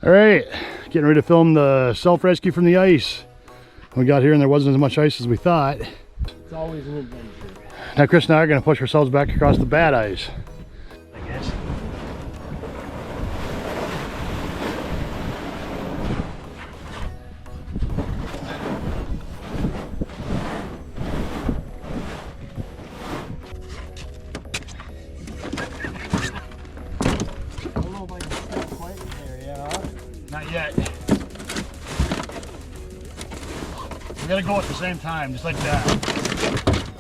All right, getting ready to film the self-rescue from the ice. We got here and there wasn't as much ice as we thought. It's always an adventure. Now Chris and I are going to push ourselves back across the bad ice, I guess. I don't know if I can step quite there yet, huh? Not yet. We gotta go at the same time, just like that.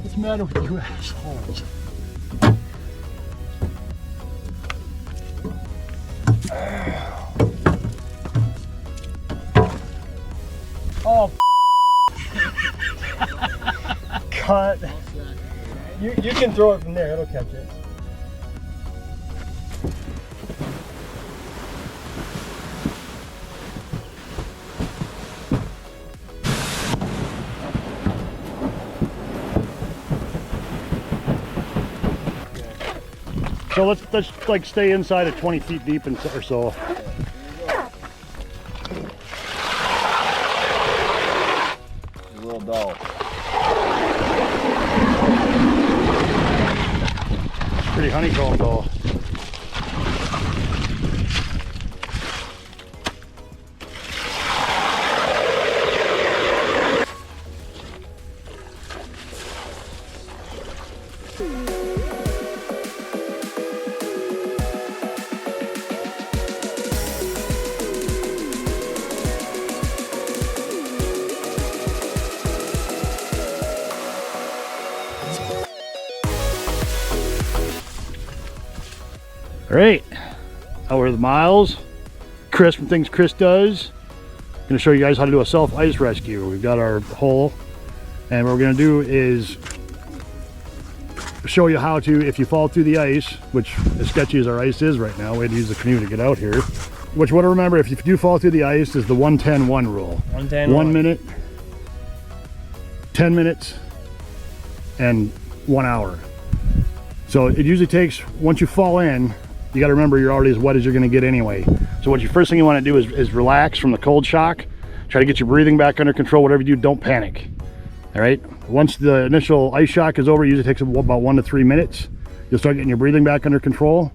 What's the matter with you assholes? Oh, cut. You can throw it from there, it'll catch it. So let's like stay inside at 20 feet deep and or so. A little dull. Pretty honeycomb though. All right, out are the miles. Chris from Things Chris Does. Gonna show you guys how to do a self ice rescue. We've got our hole, and what we're gonna do is show you how to, if you fall through the ice, which as sketchy as our ice is right now, we had to use the canoe to get out here. What you want to remember, if you do fall through the ice, is the 1-10-1 rule. 1-10-1. 1 minute, 10 minutes, and 1 hour. So it usually takes, once you fall in, you got to remember you're already as wet as you're going to get anyway. So what you first thing you want to do is relax from the cold shock. Try to get your breathing back under control. Whatever you do, don't panic. All right. Once the initial ice shock is over, it usually takes about 1 to 3 minutes. You'll start getting your breathing back under control.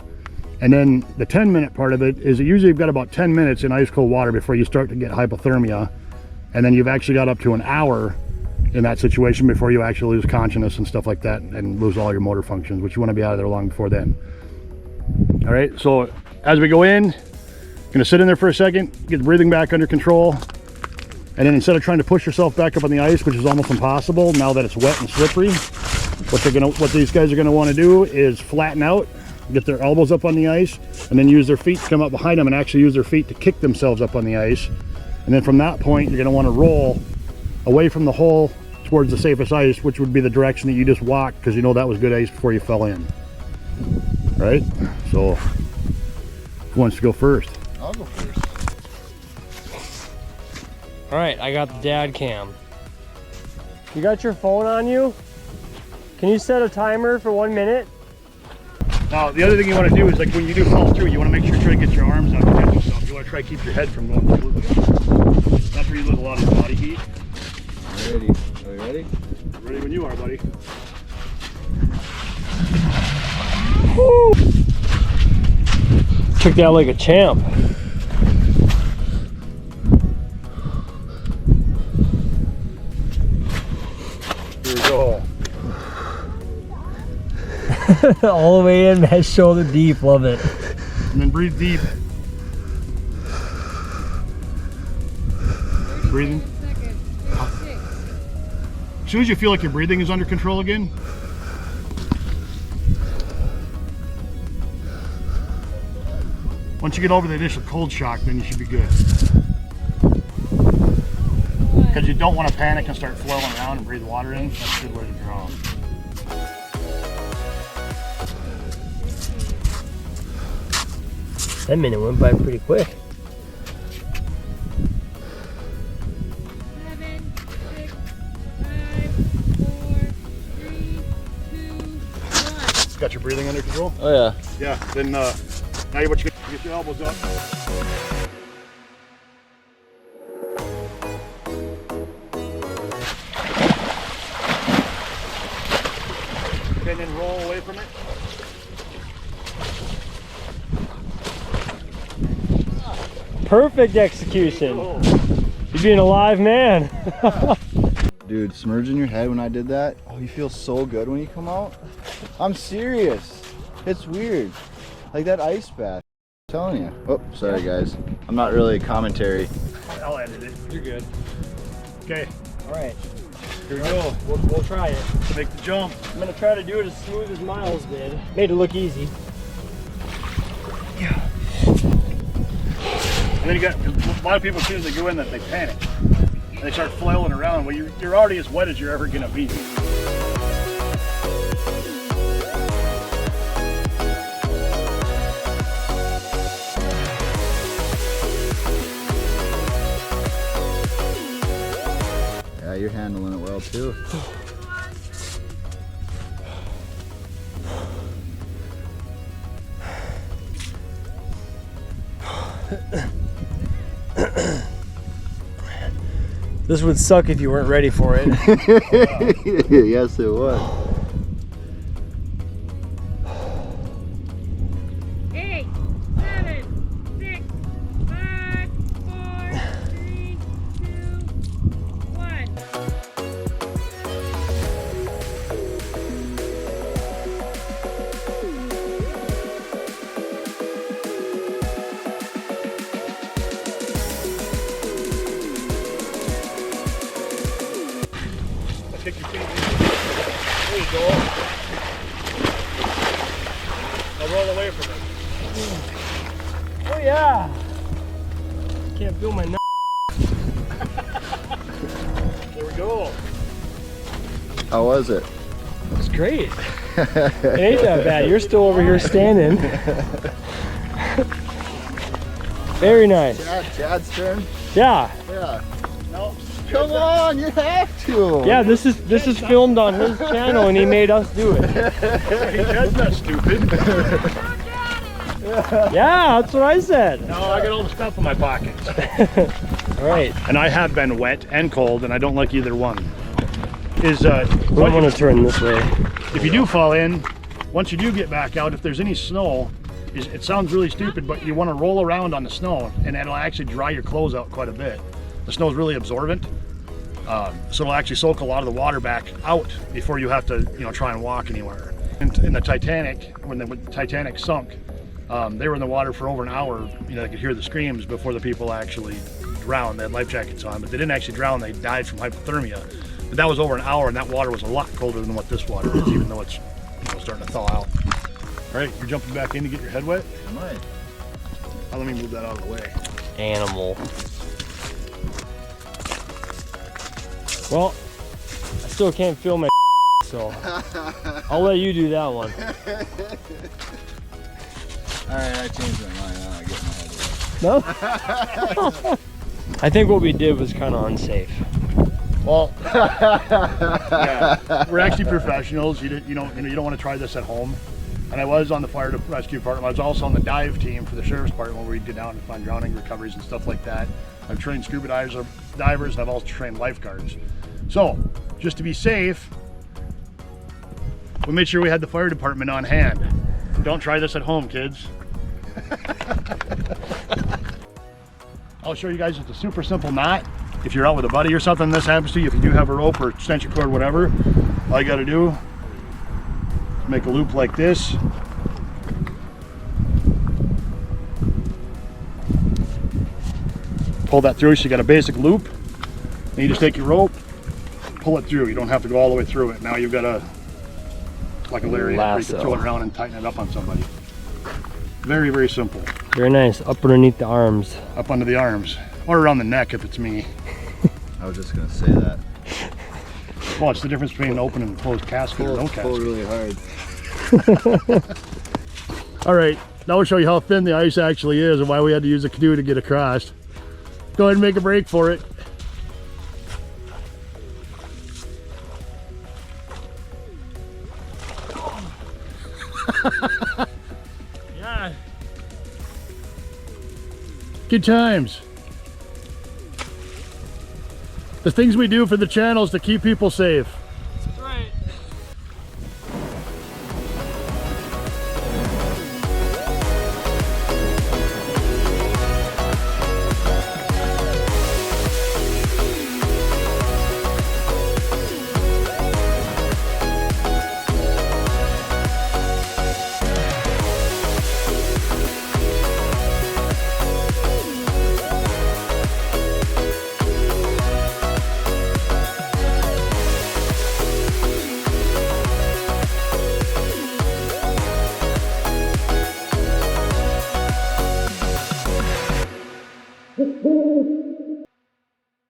And then the 10-minute part of it is that usually you've got about 10 minutes in ice cold water before you start to get hypothermia. And then you've actually got up to an hour in that situation before you actually lose consciousness and stuff like that and lose all your motor functions, which you want to be out of there long before then. All right, so as we go in, gonna sit in there for a second, get the breathing back under control, and then instead of trying to push yourself back up on the ice, which is almost impossible now that it's wet and slippery, what these guys are gonna want to do is flatten out, get their elbows up on the ice, and then use their feet to come up behind them and actually use their feet to kick themselves up on the ice. And then from that point, you're gonna want to roll away from the hole towards the safest ice, which would be the direction that you just walked, because you know that was good ice before you fell in. Right? So, who wants to go first? I'll go first. All right, I got the dad cam. You got your phone on you? Can you set a timer for 1 minute? Now, the other thing you want to do is, like, when you do fall through, you want to make sure you try to get your arms out to catch yourself. You want to try to keep your head from going completely up. That's where you lose a lot of your body heat. Ready? Are you ready? Ready when you are, buddy. Woo! Took that like a champ. Here we go. All the way in, head, shoulder deep, love it. And then breathe deep. Breathing. As soon as you feel like your breathing is under control again, once you get over the initial cold shock, then you should be good. Because you don't want to panic and start flailing around and breathe water in. That's a good way to draw. That minute went by pretty quick. 7, 6, 5, 4, 3, 2, 1. Got your breathing under control? Oh yeah. Yeah, then now what you get your elbows up. Perfect execution. You're being a live man. Dude, submerging your head when I did that, oh, you feel so good when you come out. I'm serious. It's weird. Like that ice bath. I'm telling you. Oh, sorry guys. I'm not really a commentary. I'll edit it. You're good. Okay, All right. Here we go. We'll try it. to make the jump. I'm gonna try to do it as smooth as Miles did. Made it look easy. And then you got a lot of people, as soon as they go in, that they panic. And they start flailing around. Well, you're already as wet as you're ever gonna be. Yeah, you're handling it well too. This would suck if you weren't ready for it. Yes, it was. 8, 7, 6, 5, 4, 3, 2, 1. Kick your feet. There you go. Now roll away from it. Oh yeah. Can't feel my nut. There we go. How was it? It's great. It ain't that bad. You're still over here standing. Very nice. Chad's turn? Yeah. Yeah. No. Come on, you have to. Yeah, this is filmed on his channel and he made us do it. That's not stupid. Yeah, that's what I said. No, I got all the stuff in my pockets. All right. And I have been wet and cold, and I don't like either one. Is I'm gonna turn this way. if you do fall in, once you do get back out, if there's any snow, it sounds really stupid, but you want to roll around on the snow, and it'll actually dry your clothes out quite a bit. The snow is really absorbent, so it'll actually soak a lot of the water back out before you have to, try and walk anywhere. In the Titanic, when the Titanic sunk, they were in the water for over an hour. They could hear the screams before the people actually drowned. They had life jackets on, but they didn't actually drown. They died from hypothermia. But that was over an hour, and that water was a lot colder than what this water is, even though it's starting to thaw out. All right, you're jumping back in to get your head wet? I might. Let me move that out of the way. Animal. Well, I still can't feel my so I'll let you do that one. Alright, I changed my mind. I get my head wet. No? I think what we did was kind of unsafe. Well, yeah, we're actually professionals. You don't want to try this at home. And I was on the fire rescue department. I was also on the dive team for the sheriff's department where we get down and find drowning recoveries and stuff like that. I've trained scuba divers, and I've also trained lifeguards. So, just to be safe, we made sure we had the fire department on hand. Don't try this at home, kids. I'll show you guys it's a super simple knot. If you're out with a buddy or something and this happens to you, if you do have a rope or extension cord, whatever, all you gotta do is make a loop like this. Pull that through so you got a basic loop. And you just take your rope, pull it through. You don't have to go all the way through it. Now you've got like a lariat where you can throw it around and tighten it up on somebody. Very, very simple. Very nice. Up underneath the arms. Up under the arms. Or around the neck if it's me. I was just gonna say that. Well, it's the difference between an open and closed casket or no casket. Pull really hard. All right, now we'll show you how thin the ice actually is and why we had to use a canoe to get across. Go ahead and make a break for it. Yeah. Good times. The things we do for the channel is to keep people safe. That's right.